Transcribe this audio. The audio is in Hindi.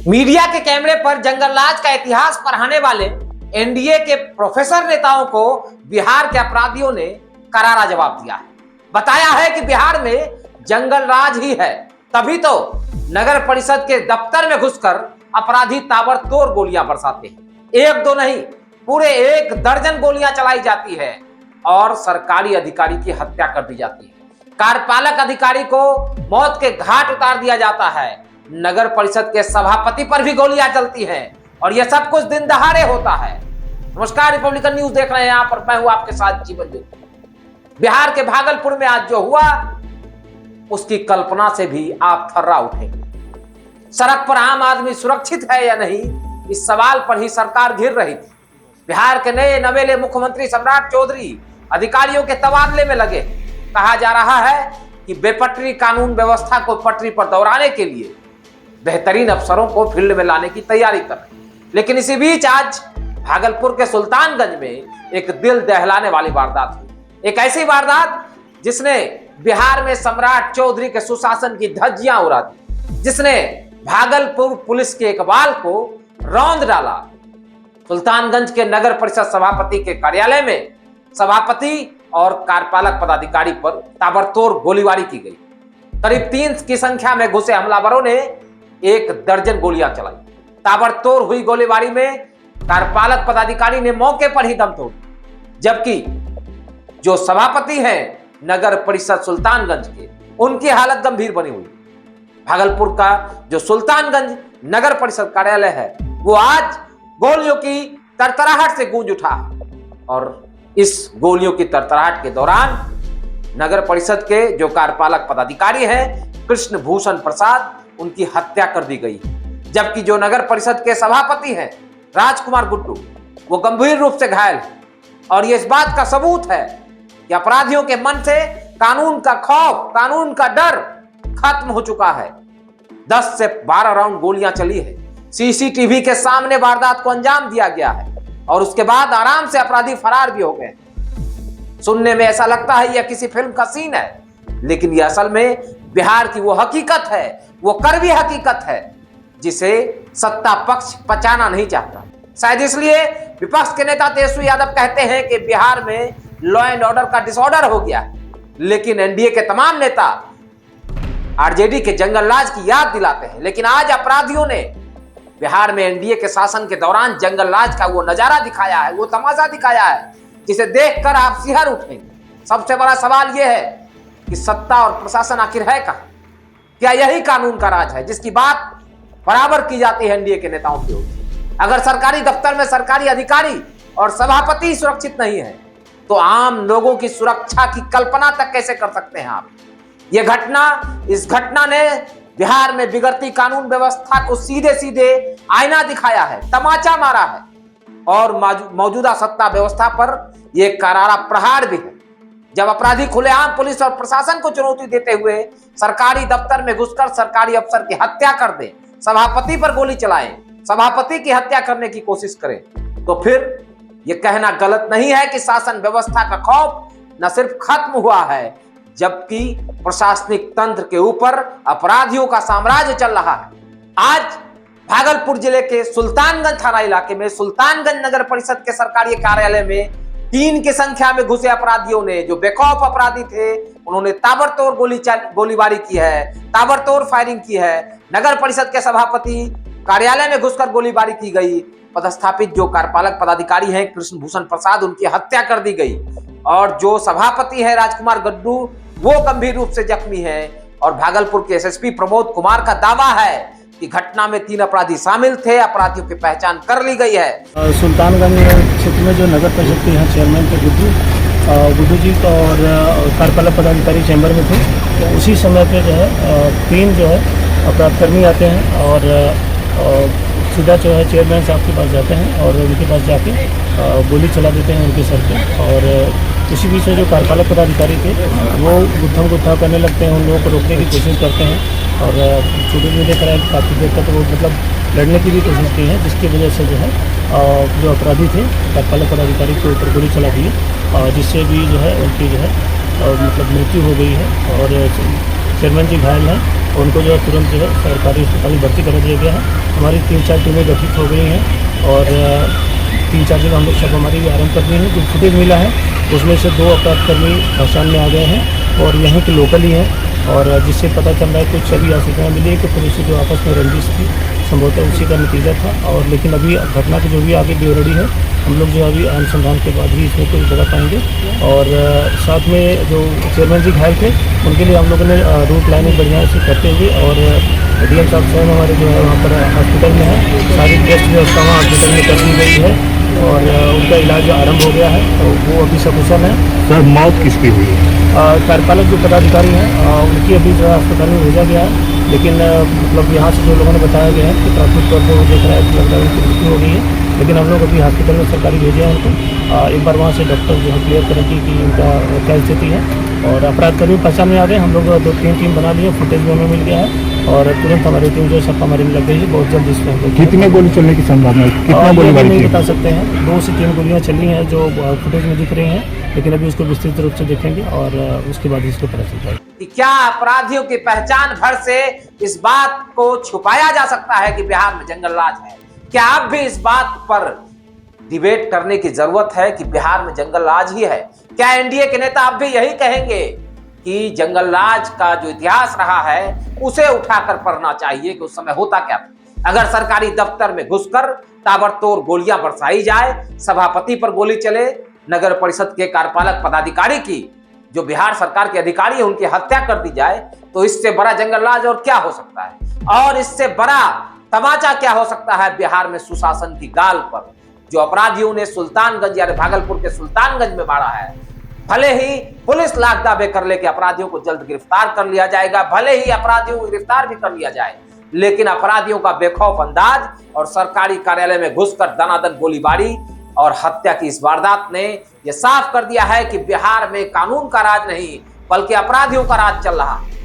मीडिया के कैमरे पर जंगलराज का इतिहास पढ़ाने वाले एनडीए के प्रोफेसर नेताओं को बिहार के अपराधियों ने करारा जवाब दिया है। बताया है कि बिहार में जंगलराज ही है, तभी तो नगर परिषद के दफ्तर में घुसकर अपराधी ताबड़तोड़ गोलियां बरसाते हैं। एक दो नहीं, पूरे 1 दर्जन गोलियां चलाई जाती है और सरकारी अधिकारी की हत्या कर दी जाती है। कार्यपालक अधिकारी को मौत के घाट उतार दिया जाता है। नगर परिषद के सभापति पर भी गोलियां चलती हैं और यह सब कुछ दिन दहाड़े होता है। नमस्कार, रिपब्लिकन न्यूज देख रहे हैं यहाँ पर, मैं हूं आपके साथ जीवन ज्योति। बिहार के भागलपुर में आज जो हुआ उसकी कल्पना से भी आप थर्रा उठेंगे। सड़क पर आम आदमी सुरक्षित है या नहीं, इस सवाल पर ही सरकार घिर रही थी। बिहार के नए नवेले मुख्यमंत्री सम्राट चौधरी अधिकारियों के तबादले में लगे। कहा जा रहा है कि बेपटरी कानून व्यवस्था को पटरी पर दौड़ाने के लिए बेहतरीन अफसरों को फील्ड में लाने की तैयारी कर रहे हैं। लेकिन इसी बीच आज भागलपुर के सुल्तानगंज में एक दिल दहलाने वाली वारदात हुई। एक ऐसी वारदात जिसने बिहार में सम्राट चौधरी के सुशासन की धज्जियां उड़ा दी, जिसने भागलपुर पुलिस के इकबाल को रौंद डाला। सुल्तानगंज के नगर परिषद सभापति के कार्यालय में सभापति और कार्यपालक पदाधिकारी पर ताबड़तोड़ गोलीबारी की गई। करीब 3 की संख्या में घुसे हमलावरों ने 1 दर्जन गोलियां चलाई। ताबड़तोड़ हुई गोलीबारी में कार्यपालक पदाधिकारी ने मौके पर ही दम तोड़, जबकि जो सभापति हैं नगर परिषद सुल्तानगंज के, उनकी हालत गंभीर बनी हुई। भागलपुर का जो सुल्तानगंज नगर परिषद कार्यालय है वो आज गोलियों की तरतराहट से गूंज उठा और इस गोलियों की तरतराहट के दौरान नगर परिषद के जो कार्यपालक पदाधिकारी हैं कृष्ण भूषण प्रसाद, उनकी हत्या कर दी गई। जबकि जो नगर परिषद के सभापति हैं राजकुमार गुड्डू, वो गंभीर रूप से घायल है। और ये इस बात का सबूत है कि अपराधियों के मन से कानून का खौफ, कानून का डर खत्म हो चुका है। 10 से 12 राउंड गोलियां चली है। सीसीटीवी के सामने वारदात को अंजाम दिया गया है और उसके बाद आराम से अपराधी फरार भी हो गए। सुनने में ऐसा लगता है यह किसी फिल्म का सीन है, लेकिन यह असल में बिहार की वो हकीकत है, वो कड़वी हकीकत है जिसे सत्ता पक्ष पचाना नहीं चाहता। शायद इसलिए विपक्ष के नेता तेजस्वी यादव कहते हैं कि बिहार में लॉ एंड ऑर्डर का डिसऑर्डर हो गया, लेकिन एनडीए के तमाम नेता आरजेडी के जंगलराज की याद दिलाते हैं। लेकिन आज अपराधियों ने बिहार में एनडीए के शासन के दौरान जंगलराज का वो नजारा दिखाया है, वो तमाशा दिखाया है जिसे देखकर आप सिहर उठेंगे। सबसे बड़ा सवाल यह है कि सत्ता और प्रशासन आखिर है कहां? क्या यही कानून का राज है जिसकी बात बराबर की जाती है एनडीए के नेताओं की ओर से? अगर सरकारी दफ्तर में सरकारी अधिकारी और सभापति सुरक्षित नहीं है तो आम लोगों की सुरक्षा की कल्पना तक कैसे कर सकते हैं आप? इस घटना ने बिहार में बिगड़ती कानून व्यवस्था को सीधे सीधे आईना दिखाया है, तमाचा मारा है और मौजूदा सत्ता व्यवस्था पर यह करारा प्रहार भी है। जब अपराधी खुलेआम पुलिस और प्रशासन को चुनौती देते हुए सरकारी दफ्तर में घुसकर सरकारी अफसर की हत्या कर दे, सभापति पर गोली चलाएं, सभापति की हत्या करने की कोशिश करें, तो फिर यह कहना गलत नहीं है कि शासन व्यवस्था का खौफ न सिर्फ खत्म हुआ है, जबकि प्रशासनिक तंत्र के ऊपर अपराधियों का साम्राज्य चल रहा है। आज भागलपुर जिले के सुल्तानगंज थाना इलाके में सुल्तानगंज नगर परिषद के सरकारी कार्यालय में 3 की संख्या में घुसे अपराधियों ने, जो बेखौफ अपराधी थे, उन्होंने ताबड़तोड़ गोलीबारी की है, ताबड़तोड़ फायरिंग की है। नगर परिषद के सभापति कार्यालय में घुसकर गोलीबारी की गई। पदस्थापित जो कार्यपालक पदाधिकारी हैं कृष्ण भूषण प्रसाद, उनकी हत्या कर दी गई और जो सभापति है राजकुमार गुड्डू, वो गंभीर रूप से जख्मी है। और भागलपुर के एसएसपी प्रमोद कुमार का दावा है कि घटना में 3 अपराधी शामिल थे। अपराधियों की पहचान कर ली गई है। सुल्तानगंज क्षेत्र में जो नगर परिषद के यहाँ चेयरमैन थे गुड्डू जी और कार्यपालक पदाधिकारी चैम्बर में थे, तो उसी समय पे जो है 3 जो है अपराधकर्मी आते हैं और सीधा जो है चेयरमैन साहब के पास जाते हैं और उनके पास जाके गोली चला देते हैं उनके सर पे। और उसी बीच में जो कार्यपालक पदाधिकारी थे वो गुत्था करने लगते हैं, उन लोगों को रोकने की कोशिश करते हैं और छोटे भी देख रहे हैं काफ़ी देर तक वो लड़ने की भी कोशिश की है, जिसकी वजह से जो है जो अपराधी थे कार्यपालक पदाधिकारी के ऊपर गोली चला दी और जिससे भी जो है उनकी जो है मृत्यु हो गई है और चेयरमैन जी घायल हैं। उनको जो है तुरंत जो है सरकारी अस्पताल में भर्ती करा दिया गया है। हमारी 3-4 टीमें गठित हो गई हैं और 3-4 जगह हम लोग छापामारी भी आरम्भ कर दिए हैं। जो फुटेज मिला है उसमें से 2 अपराधकर्मी पहचान में आ गए हैं और यहीं के लोकल ही हैं, और जिससे पता चल रहा है कुछ अभी सूचना मिली है कि पुलिस से जो आपस में रंजिश थी संभवतः उसी का नतीजा था। और लेकिन अभी घटना की जो भी आगे ड्यूरेडी है हम लोग जो अभी अनुसंधान के बाद ही इसमें कुछ बता पाएंगे। और साथ में जो चेयरमैन जी घायल थे उनके लिए हम लोगों ने रूट लाइनिंग बढ़िया से करते हुए, और डीएम साहब स्वयं हमारे जो है वहाँ पर हॉस्पिटल में है, सारी टेस्ट व्यवस्था वहाँ हॉस्पिटल में कर दी गई है और उनका इलाज आरंभ हो गया है, तो वो अभी सकुशल है। सर मौत किसकी हुई है? कार्यपालक जो पदाधिकारी हैं उनकी अभी जो है अस्पताल में भेजा गया है, लेकिन मतलब यहाँ से जो लोगों ने बताया गया है कि प्राथमिक तौर पर वो देख रहा है कि लग रहा है उनकी मृत्यु हो गई है, लेकिन हम लोग अभी हॉस्पिटल में सरकारी भेजे हैं उनको। एक बार वहाँ से डॉक्टर जो है क्लियर करेंगे कि उनका क्या स्थिति है। और अपराधकर्मी पहचान में आ गए, हम लोग 2-3 टीम बना ली है, फुटेज भी हमें मिल गया है और तुरंत हमारी टीम जो है छापामारी में लग गई है। बहुत जल्द इसमें हम लोग कितने गोली चलने की संभावना है? कितना गोली नहीं बता सकते हैं, 2 से 3 गोलियाँ चली हैं जो फुटेज में दिख रही हैं, लेकिन अभी उसको विस्तृत रूप से देखेंगे और उसके बाद इसको पता चल जाएगा कि क्या अपराधियों की पहचान भर से इस बात को छुपाया जा सकता है कि बिहार में जंगल राज है। क्या अब भी इस बात पर डिबेट करने की जरूरत है कि बिहार में जंगल राज ही है? क्या एनडीए के नेता अब भी यही कहेंगे कि जंगल राज का जो इतिहास रहा है उसे उठाकर पढ़ना चाहिए कि उस समय होता क्या था? अगर सरकारी दफ्तर में घुसकर ताबड़तोड़ गोलियां बरसाई जाए, सभापति पर गोली चले, नगर परिषद के कार्यपालक पदाधिकारी की जो बिहार सरकार के अधिकारी है उनकी हत्या कर दी जाए, तो इससे बड़ा जंगल राज और क्या हो सकता है? और इससे बड़ा तमाचा क्या हो सकता है बिहार में सुशासन की गाल पर जो अपराधियों ने सुल्तानगंज या भागलपुर के सुल्तानगंज में मारा है। भले ही पुलिस लाख दावे कर ले कि अपराधियों को जल्द गिरफ्तार कर लिया जाएगा, भले ही अपराधियों को गिरफ्तार भी कर लिया जाए, लेकिन अपराधियों का बेखौफ अंदाज और सरकारी कार्यालय में घुसकर दनादन गोलीबारी और हत्या की इस वारदात ने यह साफ कर दिया है कि बिहार में कानून का राज नहीं बल्कि अपराधियों का राज चल रहा है।